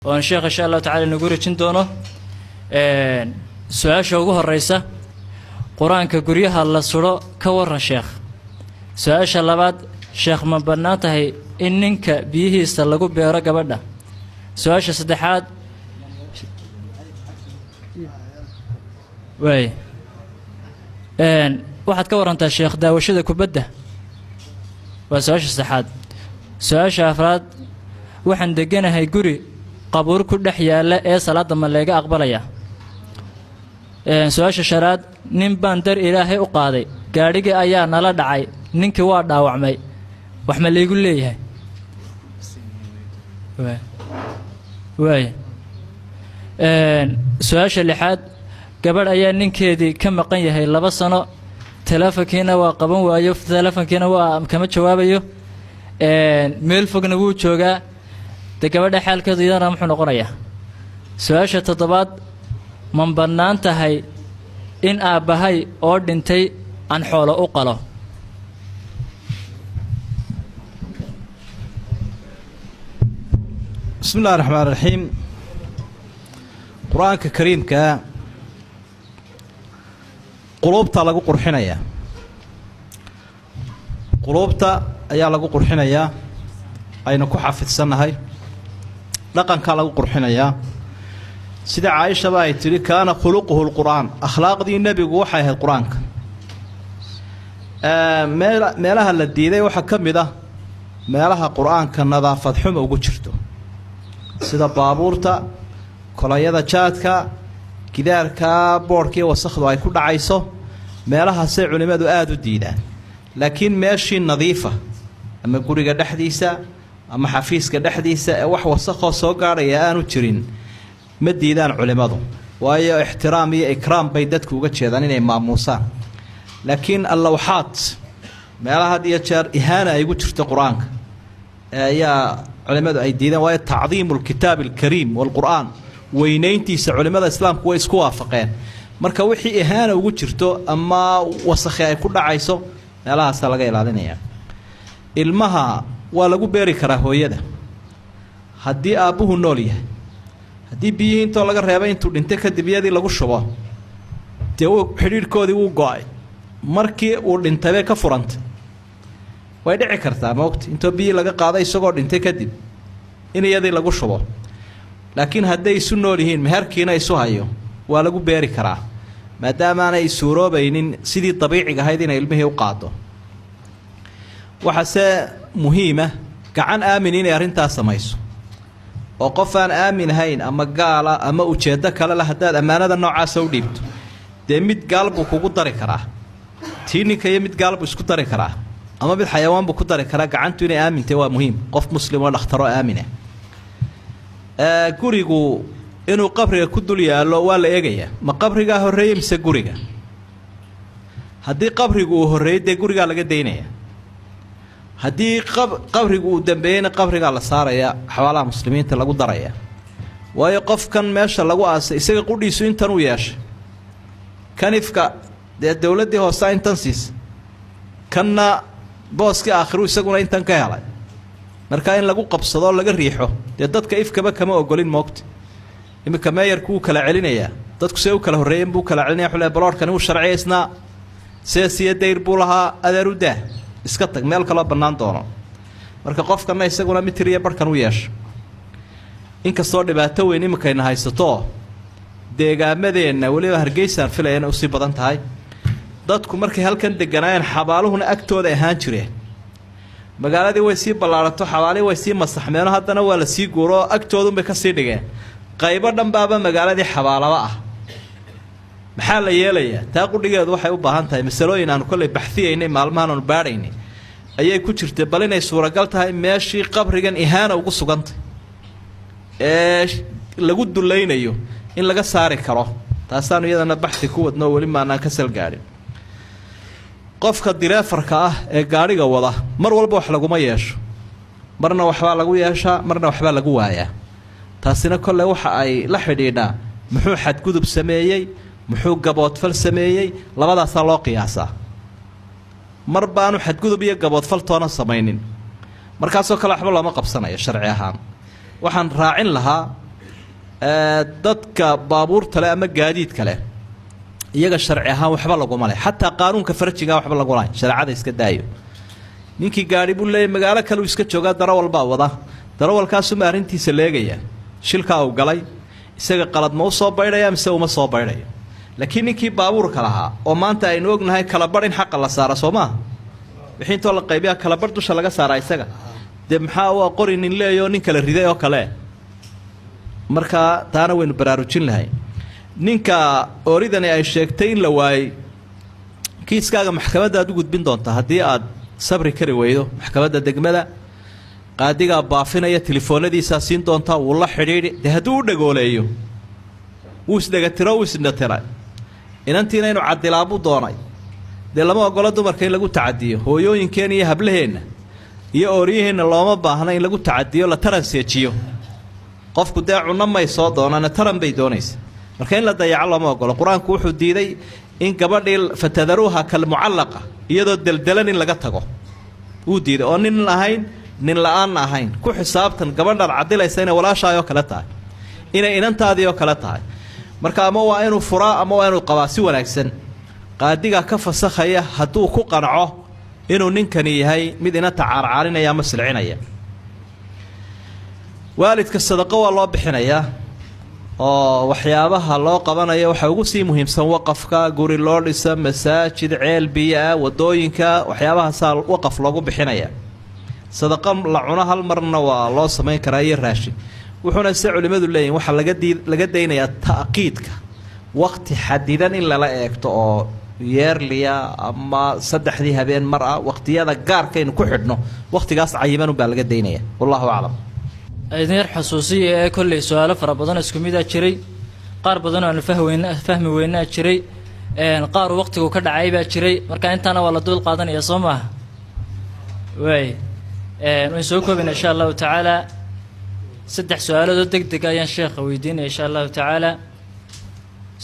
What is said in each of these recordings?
وأن شيخ إن شاء الله تعالى نقول جندونه سؤال شوقه الرئيسة قرآن كقريها الله سورة كور الشيخ سؤال شلبات شيخ من بناته إنك بيه يستلقوا بيرق بدا سؤال صدحات وي واحد كور أنت الشيخ دا وشذا كبده وسؤال صدحات سؤال أفراد وحن دقنا هاي قري قبور كل حيالة إيه صلاة ما لقى أقبليا سؤال شراد نين باندر إلهي أقاضي قاريك أيا نلا دعي نينك وارد وعمي وحمل لي يقول لي وي سؤال اللحاد قبل أيا نينك دي كم قنيه هي لبصنا تلافكينا وقبون ويوف تلافكينا وكم جوابيه ميل فوق نقول شوقا تقبل حال كذا رمح نقريه سؤال تطبات من بنانتهي إن أبهي أردنتي عن حول أقله بسم الله الرحمن الرحيم قرآن كريم كا قلوبتا لغو قرحينيا قلوبتا أيا لغو قرحينيا أين كو حافظسنahay dhaqanka lagu qurxinaya sida Aisha ay tiri kaana khuluquhu alquran akhlaaqdii nabigu waxay ahayd quraanka meelaha la diiday waxa kamid ah meelaha quraanka nadaafad xumo ugu jirto sida baabuurta kolayada jaadka gidaarka boorkii wasakhdu ay ku dhacayso meelaha say culimadu aad u diidaan laakiin meeshii nadiifa ama guriga dhaxdiisa ama xafiiska dhaxdiisa ee wax wasakho soo gaaraya aanu jirin ma diidaan culimadu waayo ixtiraam iyo ikraam bay dadku uga jeedaan inay maamuusaan laakiin allawxaat meelaha iyo jeer ihaana ay ugu jirto quraanka ayaa culimadu ay diidaan waayo tacdiimul kitaab alkariim wal quraan weynayntiisa culimada islaamku way isku waafaqeen marka wixii ihaana ugu jirto ama wasakh ay ku dhacayso meelahaas laga ilaalinaya ilmaha waa lagu beeri karaa hooyada haddii aabuhu nool yahay haddii biyihii intoo laga reebay intuu dhintay kadib iyadii lagu shubo dee xidhiidhkoodii wuu go-ay markii uu dhintay ka furantay way dhici kartaa moogta intoo biyihii laga qaaday isagoo dhintay kadib in iyadii lagu shubo laakiin hadday isu nool yihiin meherkiina isu hayo waa lagu beeri karaa maadaama aanay suuroobaynin sidii dabiiciga ahayd inay ilmihii u qaado waxaase muhiima gacan aamin inay arrintaas samayso oo qof aan aamin ahayn ama gaala ama ujeeddo kale la haddaad ammaanada noocaas u dhiibto dee mid gaal buu kugu dari karaa tiininka iyo mid gaal buu isku dari karaa ama mid xayawaan buu ku dari karaa gacantu inay aamintay waa muhiim qof muslim oo dhakhtaro aamina gurigu inuu qabriga ku dul yaallo waa la eegayaa ma qabrigaa horreeyey mise guriga haddii qabrigu uu horreeyey dee gurigaa laga daynaya haddii qabrigu uu dambeeyeyna qabrigaa la saaraya xawaalaha muslimiinta lagu daraya waayo qofkan meesha lagu aasay isaga qudhiisu intan u yeeshay kanifka dee dowladdii hoose intan siisa kanna booskii aakhiru isaguna intan ka helay marka in lagu qabsado laga riixo dee dadka ifkaba kama ogolin moogta iminka meeyarku uu kala celinayaa dadku see u kala horreeyeen buu kala celinaya xule baloorkani uu sharciyaysnaa seesiya dayr buu lahaa adeer u daah iska tag meel kala bannaan doono marka qofkana isaguna mitir iyo barkan u yeesho inkastoo dhibaato weyn iminkayna haysato deegaamadeenna weliba hargeysaan filayana usii badan tahay dadku markay halkan deganaayeen xabaaluhuna agtooda ahaan jireen magaaladii way sii ballaarato xabaalihii way sii masaxmeeno haddana waa la sii guuro agtoodunbay ka sii dhigeen qaybo dhanbaaba magaaladii xabaalaba ah maxaa la yeelayaa taa qudhigeedu waxay u baahan tahay masalooyin aanu kolley baxfiyaynay maalmahan aanu baadhaynay ayay ku jirtay bal inay suuragal tahay meeshii qabrigan ihaana ugu sugantay ee lagu dulaynayo in laga saari karo taasaanu iyadana baxdi ku wadno weli maanaan ka salgaadhin qofka direefarka ah ee gaadhiga wada mar walba wax laguma yeesho marna waxbaa lagu yeeshaa marna waxbaa lagu waayaa taasina kolley waxa ay la xidhiidhaa muxuu xadgudub sameeyey muxuu gaboodfal sameeyey labadaasaa loo qiyaasaa mar baanu xadgudub iyo gaboodfal toona samaynin markaasoo kale waxba looma qabsanayo sharci ahaan waxaan raacin lahaa dadka baabuurta leh ama gaadiidka leh iyaga sharci ahaan waxba laguma leh xataa qaanuunka farjiga waxba lagu lahayn shareecada iska daayo ninkii gaari buu leeyahay magaalo kale uu iska joogaa darawal baa wada darawalkaasuma arrintiisa leegaya shilkaa uu galay isaga qalad ma u soo baydhaya mise uma soo baydhayo laakiin ninkii baabuurka lahaa oo maanta aynu ognahay kala bar in xaqa la saara soo maaha wixii intoo la qaybiyaa kala bar dusha laga saaraa isaga dee maxaa u qori nin leeyoo nin kala riday oo kale markaa taana waynu baraarujin lahay ninka ooridani ay sheegtay in la waayey kiiskaaga maxkamadda aad u gudbin doontaa haddii aad sabri kari weydo maxkamadda degmada qaadigaa baafinaya telefoonadiisaa siin doontaa wuu la xidhiidhi dee hadduu u dhagooleeyo wuu isdhegatiro wuu isdhatira inantiina inuu cadilaabuu doonay dee lama ogolo dumarka in lagu tacadiyo hooyooyinkeenna iyo hablaheenna iyo ooryaheenna looma baahna in lagu tacadiyo la taranseejiyo qofku dee cunno may soo doonana taran bay doonaysa marka in la dayaco looma ogolo qur-aanku wuxuu diiday in gabadhii fatadaruuha kalmucallaqa iyadoo deldelan in laga tago wuu diiday oo nin ahayn nin la-aanna ahayn ku xisaabtan gabadhaad cadilaysa inay walaashaayoo kale tahay inay inantaadii oo kale tahay marka ama waa inuu furaa ama waa inuu qabaa si wanaagsan qaadigaa ka fasakhaya hadduu ku qanco inuu ninkani yahay mid inanta caarcaarinaya ama silcinaya waalidka sadaqo waa loo bixinayaa oo waxyaabaha loo qabanayo waxaa ugu sii muhiimsan waqafka guri loo dhisa masaajid ceel biyo-ah wadooyinka waxyaabahaasaa waqaf loogu bixinaya sadaqa la cuno hal marna waa loo samayn karaa iyo raashin wuxuuna se culimmadu leeyihin waxaa laga daynayaa ta'qiidka waqti xadidan in lala eegto oo yeerliya ama 3 habeen mar ah waqtiyada gaarkaynu ku xidhno waqtigaas cayiman baa laga daynaya wallahu aclam aydan yar xasuusiya ee kolley su-aalo fara badan isku mid a jiray qaar badan oo aan fahmi weynaa jiray qaar waqtigu ka dhacay baa jiray marka intaana waa la dul qaadanaya soo maaha waay waan soo koobina insha allahu tacaala 3 su-aalood oo degdeg ayaan sheekha weydiinaya insha allahu tacaala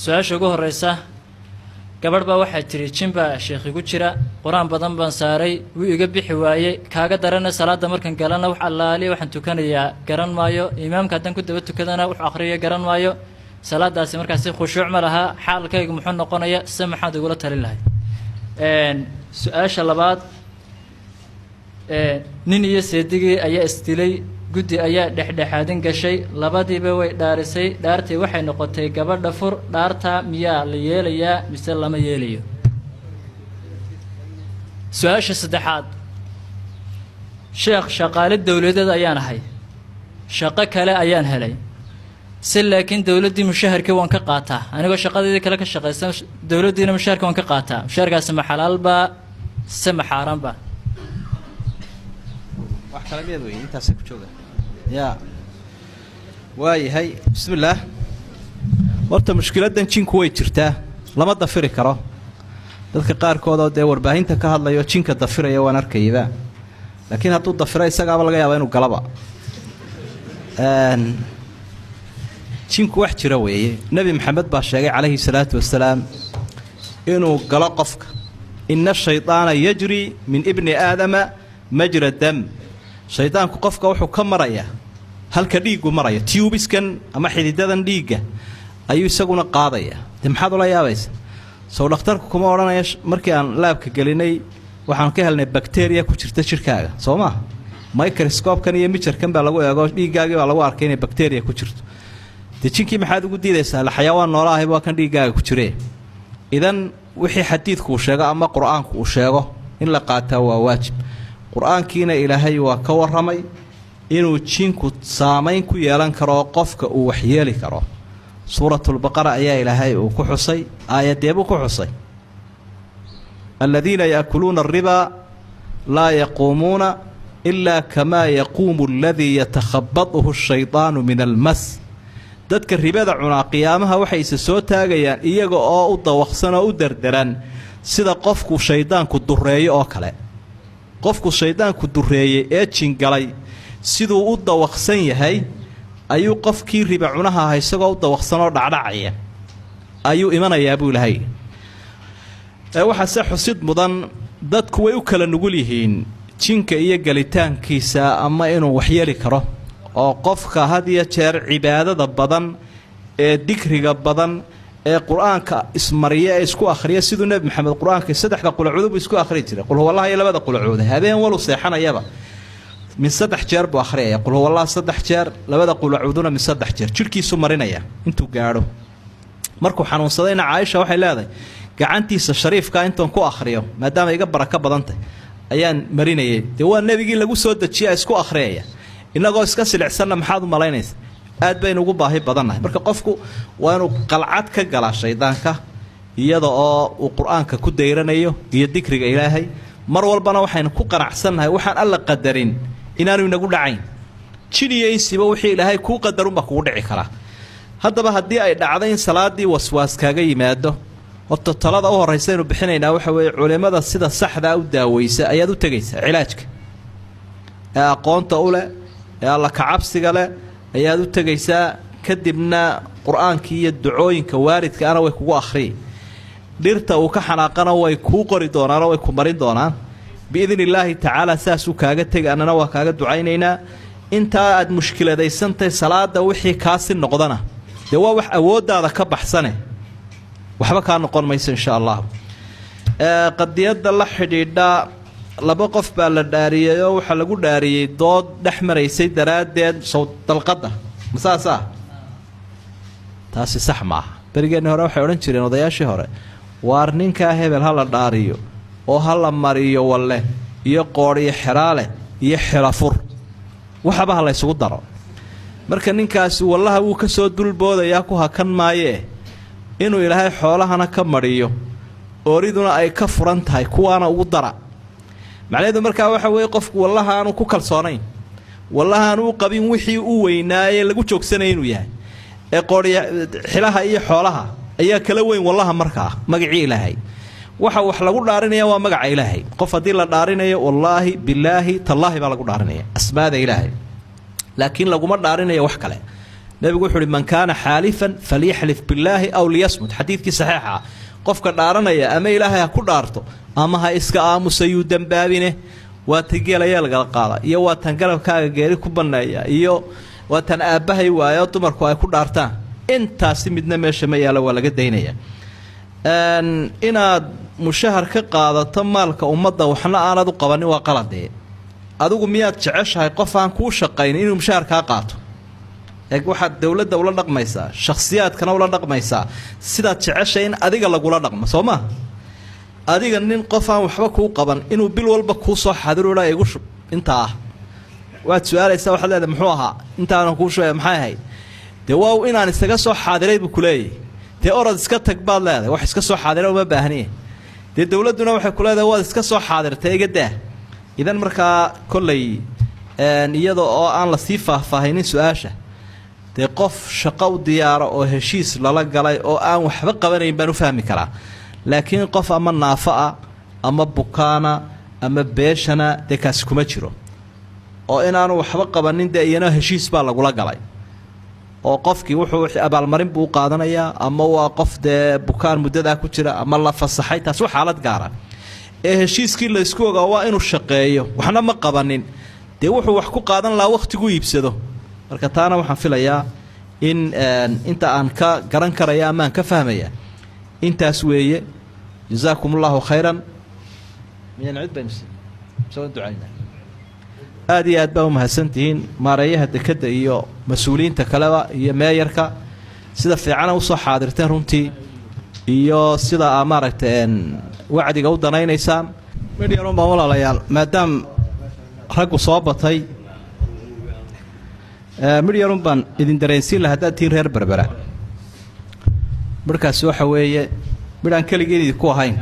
su-aasha ugu horeysa gabadh baa waxaa tiri jimba sheekh igu jira quraan badan baan saaray wuu iga bixi waayey kaaga darana salaada markan galana wax allaali waxaan tukanayaa garan maayo imaamka haddaan ku daba tukadana wax akhriyo garan maayo salaadaasi markaasi khushuuc ma laha xaalkaygu muxuu noqonaya se maxaad igula tali lahay su-aasha labaad nin iyo seedigii ayaa isdilay guddi ayaa dhexdhexaadin gashay labadiiba way dhaarisay dhaartii waxay noqotay gabadha fur dhaarta miyaa la yeelayaa mise lama yeelayo su-aasha saddexaad sheekh shaqaale dowladeed ayaan ahay shaqo kale ayaan helay si laakiin dowladdii mushaharkii waan ka qaataa anigoo shaqadeedii kale ka shaqaysan dowladdiina mushaharkii waan ka qaataa mushaharkaasi ma xalaalba se ma xaaraanba wax kala mid weyn intaas ku jooga ya waayahay bismillaah horta mushkiladan jinku way jirtaa lama dafiri karo dadka qaarkood oo dee warbaahinta ka hadlayo jinka dafiraya waan arkayba laakiin hadduu dafiro isagaaba laga yaabaa inuu galaba jinku wax jira weeye nebi maxamed baa sheegay calayhi salaatu wasalaam inuu galo qofka ina shaydaana yajri min ibni aadama majra dam shaydaanku qofka wuxuu ka marayaa halka dhiigu maraya tubiskan ama xididadan dhiigga ayuu isaguna qaadaya de maxaad ula yaabaysa soo dhakhtarku kuma odhanaya markii aan laabka gelinay waxaan ka helnay bacteria ku jirta jirkaaga soo maaha microscope-kan iyo mijarkan baa lagu eego dhiiggaagii baa lagu arkay inay bacteria ku jirto de jinkii maxaad ugu diidaysaa la xayawaan noolaahay waa kan dhiiggaaga ku jiree idan wixii xadiidku uu sheego ama qur-aanku uu sheego in la qaataa waa waajib qur-aankiina ilaahay waa ka warramay inuu jinku saamayn ku yeelan karo qofka uu waxyeeli karo suuratulbaqara ayaa ilaahay uu ku xusay aayadeebuu ku xusay aladiina yaakuluuna alribaa laa yaquumuuna ilaa kamaa yaquumu aladii yatakhabatuhu ashaydaanu min almas dadka ribada cunaa qiyaamaha waxay isa soo taagayaan iyaga oo u dawaqsan oo u derderan sida qofku shaydaanku dureeyo oo kale qofku shaydaanku dureeyey ee jingalay siduu u dawaqsan yahay ayuu qofkii riba cunaha aha isagoo u dawaqsan oo dhacdhacaya ayuu imanayaa buu ilahay waxaase xusid mudan dadku way u kala nugul yihiin jinka iyo galitaankiisa ama inuu waxyeeli karo oo qofka had iyo jeer cibaadada badan ee dikriga badan ee qur-aanka ismariya ee isku akhriya siduu nebi maxamed qur-aanka saddexda qulacuud isku akhri jiray qul huwallaah iyo labada qulacuud habeen walu seexanayaba min 3 jeer buu akhriyay qul huwallaah 3 jeer labada qulacuuduna min 3 jeer jirkiisu marinaya intuu gaadho markuu xanuunsadayna Caaisha waxay leedahay gacantiisa shariifka intaan ku akhriyo maadaama iga baraka badantay ayaan marinayay de waa nabigii lagu soo dajiyay isku akhriyaya inagoo iska silicsanna maxaad u malaynaysaa aad baynu ugu baahi badannahay marka qofku waa inuu qalcad ka gala shaydaanka iyada oo uu qur-aanka ku dayranayo iyo dikriga ilaahay mar walbana waxaynu ku qanacsannahay waxaan alla qadarin inaanu inagu dhacayn jiniyo insiba wixii ilaahay kuu qadarunba kugu dhici karaa haddaba haddii ay dhacdo in salaadii waswaas kaaga yimaado horta talada u horraysa aynu bixinaynaa waxa weeye culimmada sida saxdaa u daaweysa ayaad u tegaysaa cilaajka ee aqoonta u leh ee alla kacabsiga leh ayaad u tegaysaa kadibna qur-aankii iyo ducooyinka waaridka ana way kugu akhriyi dhirta uu ka xanaaqana way kuu qori doonaanoo way ku marin doonaan biidni illaahi tacaala saasuu kaaga tegi annana waa kaaga ducaynaynaa intaa aad mushkiladaysantahay salaada wixii kaasi noqdana dee waa wax awooddaada ka baxsane waxba kaa noqon mayso insha allah qadiyadda la xidhiidha laba qof baa la dhaariyay oo waxaa lagu dhaariyey dood dhex maraysay daraaddeed sow dalqadda masaasaa taasi sax maaha berigeenni hore waxay odhan jireen odayaashii hore waar ninkaa hebel ha la dhaariyo oo ha la mariyo walle iyo qoodh iyo xeraale iyo xelafur waxaba ha la ysugu daro marka ninkaasi wallaha wuu ka soo dulboodayaa ku hakan maayee inuu ilaahay xoolahana ka mariyo ooriduna ay ka furan tahay kuwaana ugu dara macnaheedu markaa waxa weeye qofku wallaha aanu ku kalsoonayn wallaha aanu u qabin wixii u weynaayee lagu joogsanay inuu yahay ee qoodhiya xilaha iyo xoolaha ayaa kala weyn wallaha markaa magacii ilaahay waxa wax lagu dhaarinaya waa magaca ilaahay qof haddii la dhaarinayo wallaahi bilaahi tallaahi baa lagu dhaarinaya asmaada ilaahay laakiin laguma dhaarinayo wax kale nebigu wuxuu uhi man kaana xaalifan falyaxlif billaahi aw liyasmut xadiidkii saxiixa qofka dhaaranaya ama ilaahay ha ku dhaarto ama ha iska aamusayuu dembaabine waa tan geelayaa lagala qaada iyo waa tan galabkaaga geeri ku banneeya iyo waa tan aabbahay waayo dumarku ay ku dhaartaan intaasi midna meesha ma yaalo waa laga daynaya inaad mushahar ka qaadato maalka ummadda waxna aanad u qabanin waa qaladee adigu miyaad jeceshahay qof aan kuu shaqaynin inuu mushahar kaa qaato eeg waxaad dowladda ula dhaqmaysaa shakhsiyaadkana ula dhaqmaysaa sidaad jeceshay in adiga lagula dhaqmo soo maa adiga nin qof aan waxba kuu qaban inuu bil walba kuu soo xadiruula igu shub intaa ah waad su-aalaysaa waxaad leedahay muxuu ahaa intaanan kuu shubaya maxay ahayd dee waa inaan isaga soo xaadiray buu ku leeyahy dee orod iska tag baad leedahay wax iska soo xaadira uma baahniye dee dowladduna waxay ku leedahay waad iska soo xaadirtay iga daa idan markaa kolley iyada oo aan la sii faahfaahinin su-aasha dee qof shaqo u diyaaro oo heshiis lala galay oo aan waxba qabanayn baan u fahmi karaa laakiin qof ama naafo ah ama bukaana ama beeshana dee kaasi kuma jiro oo inaanu waxba qabanin dee iyana heshiis baa lagula galay oo qofkii wuxuu abaalmarin buu qaadanayaa ama waa qof dee bukaan muddadaa ku jira ama la fasaxay taas waa xaalad gaara ee heshiiskii la isku ogaa waa inuu shaqeeyo waxna ma qabanin dee wuxuu wax ku qaadan lahaa wakhtigu iibsado marka taana waxaan filayaa in inta aan ka garan karaya ama aan ka fahmaya intaas weeye jazaakum allahu khayran aad iyo aad baa umahadsantihiin maareeyaha dekedda iyo mas-uuliyiinta kaleba iyo meeyarka sida fiicana usoo xaadirteen runtii iyo sida aa maaragtay wacdiga u danaynaysaan midhyarun baan walaalayaal maadaama raggu soo batay midhyarun baan idin dareensiin laha haddaad tihiin reer berbera midhkaasi waxa weeye midh aan keligeen idinku ahayn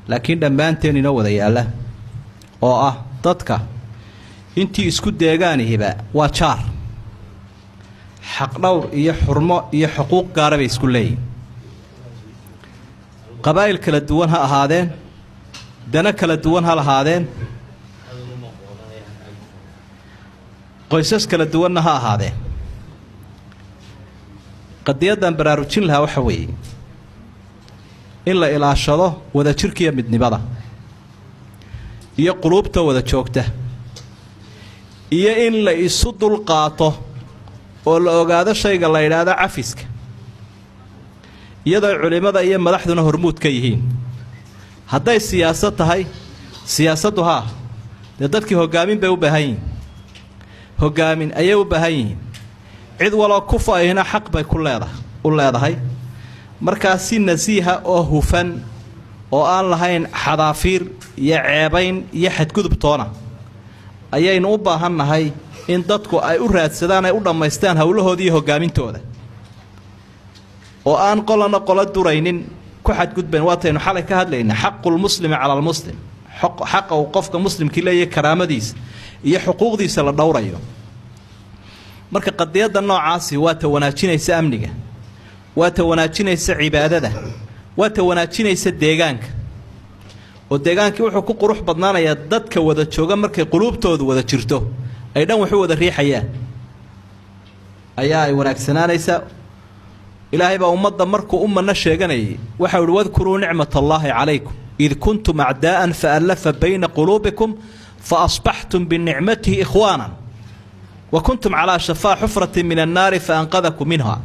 laakiin dhammaanteen inoo wada yaalla oo ah dadka intii isku deegaanihiba waa jaar xaq dhowr iyo xurmo iyo xuquuq gaara bay isku leeyihin qabaa'il kala duwan ha ahaadeen dana kala duwan ha lahaadeen qoysas kala duwanna ha ahaadeen qadiyaddan baraarujin lahaa waxa weeye in la ilaashado wadajirkiiyo midnimada iyo quluubta wada joogta iyo in la isu dulqaato oo la ogaado shayga la yidhaahdo cafiska iyadoo culimada iyo madaxduna hormuud ka yihiin hadday siyaasad tahay siyaasaddu haa dee dadkii hoggaamin bay u baahan yihiin hoggaamin ayay u baahan yihiin cid waloo ku faahina xaq bay u leedahay markaa si nasiiha oo hufan oo aan lahayn xadaafiir iyo ceebayn iyo xadgudub toona ayaynu u baahannahay in dadku ay u raadsadaan ay u dhammaystaan howlahooda iyo hoggaamintooda oo aan qolana qolo duraynin ku xadgudbayn waataynu xalay ka hadlaynaa xaqulmuslimi cala almuslim xaqa uu qofka muslimkii leeyahay karaamadiisa iyo xuquuqdiisa la dhowrayo marka qadiyadda noocaasi waa ta wanaajinaysa amniga waa ta wanaajinaysa cibaadada waa ta wanaajinaysa deegaanka oo deegaankii wuxuu ku qurux badnaanayaa dadka wada jooga markay quluubtoodu wada jirto ay dhan waxu wada riixayaan ayaa ay wanaagsanaanaysaa ilaahay baa ummadda markuu ummadna sheeganayay waxau ihi wadkuruu nicmat allaahi calaykum id kuntum acdaa'an faallafa bayna quluubikum faasbaxtum binicmatihi ikhwaanan wa kuntum calaa shafaa xufratin min annaari faanqadakum minha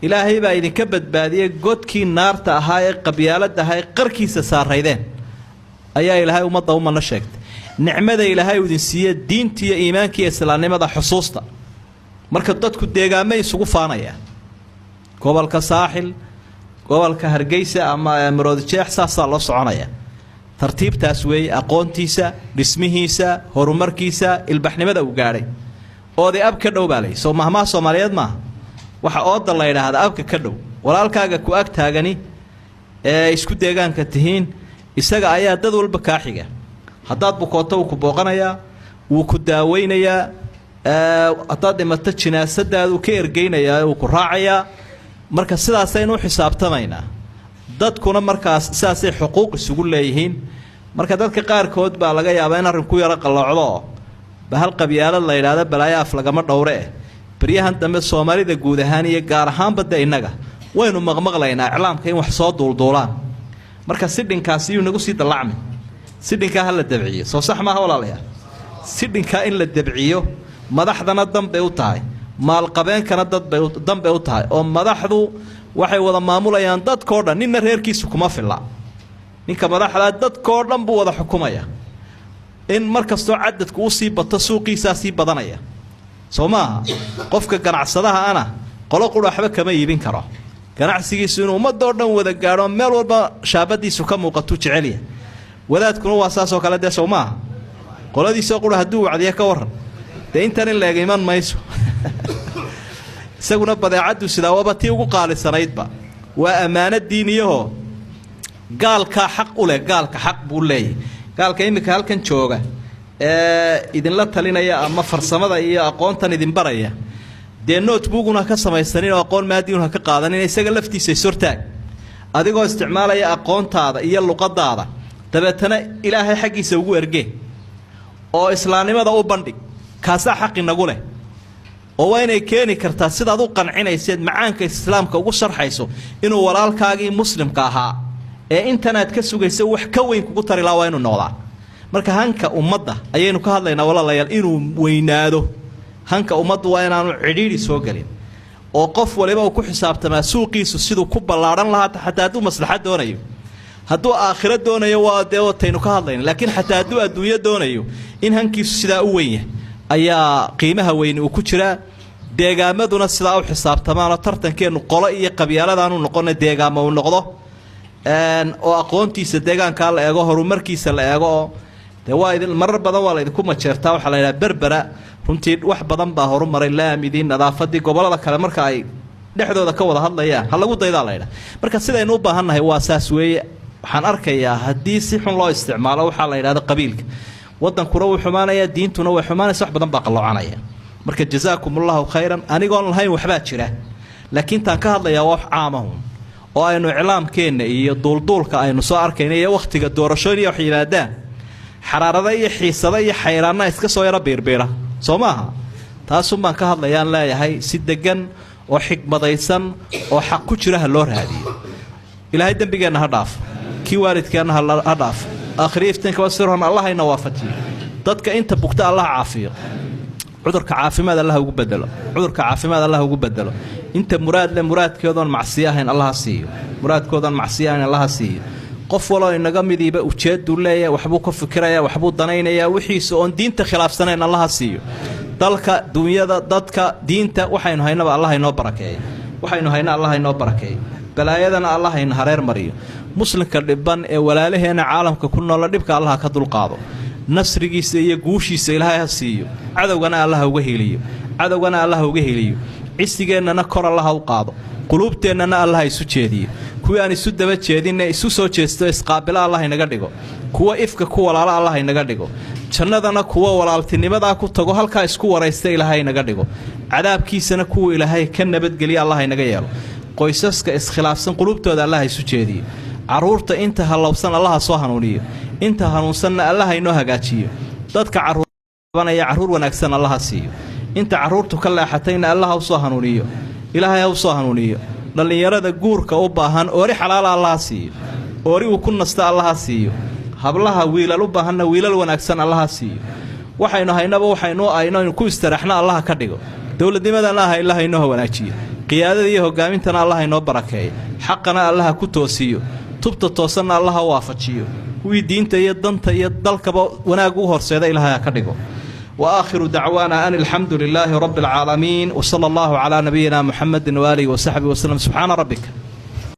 ilaahay baa idinka badbaadiyey godkii naarta ahaa ee qabyaaladda ahaa ee qarkiisa saaraydeen ayaa ilaahay ummadda ummadna sheegtay nicmada ilaahay uu idin siiye diintiiyo iimaankiiyo islaamnimada xusuusta marka dadku deegaamay isugu faanaya gobolka saaxil gobolka hargeysa ama maroodijeex saasaa loo soconaya tartiibtaas weeye aqoontiisa dhismihiisa horumarkiisa ilbaxnimada uu gaadhay oodii ab ka dhow baa lay soo mahmaha soomaaliyeed maaha waxa ooda la yidhaahdaa abka ka dhow walaalkaaga ku ag taagani ee isku deegaanka tihiin isaga ayaa dad walba kaa xiga haddaad bukooto wuu ku booqanayaa wuu ku daaweynayaa haddaad dhimato jinaasadaadu ka ergeynayaa wuu ku raacayaa marka sidaasaynu u xisaabtamaynaa dadkuna markaas sidaasay xuquuq isugu leeyihiin marka dadka qaarkood baa laga yaabaa in arrinku yaro qalloocdo oo bahal qabyaalad la yidhaahdo balaayo af lagama dhowre eh baryahan dambe soomaalida guud ahaan iyo gaar ahaanba de innaga waynu maqmaqlaynaa iclaamka in wax soo duulduulaan marka sidhinkaasi yuu nagu sii dallacmi sidhinkaa ha la dabciyo soo sax maaha walaalayaal sidhinkaa in la dabciyo madaxdana danbay u tahay maalqabeenkana danbay u tahay oo madaxdu waxay wada maamulayaan dadkoo dhan ninna reerkiisu kuma filla ninka madaxdaa dadkoo dhan buu wada xukumaya in mar kastoo cadadku u sii bato suuqiisaa sii badanaya soo maaha qofka ganacsadaha ana qolo qura waxba kama iibin karo ganacsigiisu inuu ummadoo dhan wada gaadho meel walba shaabadiisu ka muuqatuu jecelya wadaadkuna waa saasoo kale dee soo maaha qoladiisoo qura hadduu wacdiya ka warran dee intan in leeg iman mayso isaguna badeecaddu sidaa waaba tii ugu qaalisanaydba waa ammaano diiniyahoo gaalkaa xaq u leh gaalka xaq buu leeyahy gaalka iminka halkan jooga idinla talinaya ama farsamada iyo aqoontan idin baraya dee notebookuna ka samaysanin oo aqoon maadiuna ka qaadanin isaga laftiisa isortaag adigoo isticmaalaya aqoontaada iyo luqadaada dabeetana ilaahay xaggiisa ugu ergee oo islaamnimada u bandhig kaasaa xaq inagu leh oo waa inay keeni kartaa sidaad u qancinayseed macaanka islaamka ugu sharxayso inuu walaalkaagii muslimka ahaa ee intanaad ka sugaysa wax ka weyn kugu tari lahaa waa inuu noqdaa marka hanka ummadda ayaynu ka hadlaynaa walaalayaal inuu weynaado hanka ummaddu waa inaanu cidhiidhi soo gelin oo qof waliba uu ku xisaabtamaa suuqiisu siduu ku ballaadhan lahaa xataa hadduu maslaxad doonayo hadduu aakhiro doonayo waa dee wataynu ka hadlayna laakiin xataa hadduu adduunyo doonayo in hankiisu sidaa u weyn yahay ayaa qiimaha weyni uu ku jiraa deegaamaduna sidaa u xisaabtamaanoo tartankeennu qolo iyo qabyaaladaanu noqona deegaamo uu noqdo oo aqoontiisa deegaankaa la eego horumarkiisa la eego oo dee waa idin marar badan waa laydinku majeertaa waxaa la yidhaha berbera runtii wax badan baa horumaray laamidii nadaafadii gobollada kale marka ay dhexdooda ka wada hadlayaan ha lagu daydaa la yidhaha marka sidaynu u baahannahay waa saas weeye waxaan arkayaa haddii si xun loo isticmaalo waxaa la yidhahda qabiilka waddankuna wuu xumaanayaa diintuna way xumaanaysa wax badan baa qalloocanaya marka jasaakumullahu khayran anigoon lahayn waxbaa jira laakiin taan ka hadlayaa waa wax caamahun oo aynu iclaamkeenna iyo duulduulka aynu soo arkayna iyo wakhtiga doorashooyin iyo wax yimaadaan xaraarada iyo xiisada iyo xayraanna iska soo yaro biirbiira soo maaha taasun baan ka hadlayaan leeyahay si degan oo xigmadaysan oo xaq ku jira ha loo raadiyo ilaahay dembigeenna ha dhaaf kii waalidkeenna ha dhaaf aakhiriya iftiinka wasirhon allahayna waafajiyo dadka inta bugta allah caafiyo cudurka caafimaad allah ugu bedelo cudurka caafimaad allah ugu bedelo inta muraad le muraadkoodan macsiyo ahayn allah siiyo muraadkoodan macsiyo ahayn allah siiyo qof waloo inaga midiiba ujeeddu leeyahay waxbuu ka fikirayaa waxbuu danaynayaa wixiisa oon diinta khilaafsanayn allah siiyo dalka dunyada dadka diinta waxaynu haynaba allah inoo barakeeyo waxaynu hayna allah inoo barakeeyo balaayadana allah in hareer mariyo muslimka dhiban ee walaalaheena caalamka ku nool dhibka allah ka dulqaado nasrigiisa iyo guushiisa ilaahay ha siiyo cadowgana allah uga heliyo cadowgana allah uga heliyo cisigeenana kor allah u qaado quluubteennana allah isu jeediyo kuwii aan isu daba jeedinna isu soo jeesto isqaabila allah inaga dhigo kuwa ifka ku walaala allah inaga dhigo jannadana kuwa walaaltinimadaa ku tago halkaa isku waraysta ilaahay inaga dhigo cadaabkiisana kuwa ilaahay ka nabadgeliya allah inaga yeelo qoysaska iskhilaafsan quluubtooda allah isu jeediyo carruurta inta halowsan allah soo hanuuniyo inta hanuunsanna allah inoo hagaajiyo dadka carruurbanaya carruur wanaagsan allah siiyo inta carruurtu ka leexatayna allah u soo hanuuniyo ilaahay u soo hanuuniyo dhallinyarada guurka u baahan oori xalaala allah siiyo oori uu ku nasta allah siiyo hablaha wiilal u baahanna wiilal wanaagsan allah siiyo waxaynu haynaba waxaynu aynu ku istiraxna allah ka dhigo dawladnimadana allah inoo wanaajiyo qiyaadada iyo hogaamintana allah inoo barakeeyo xaqana allah ku toosiyo tubta toosanna allah waafajiyo kuwii diinta iyo danta iyo dalkaba wanaag u horseeda ilaahay ka dhigo وآخر دعوانا أن الحمد لله رب العالمين وصلى الله على نبينا محمد وآله وصحبه وسلم سبحان ربك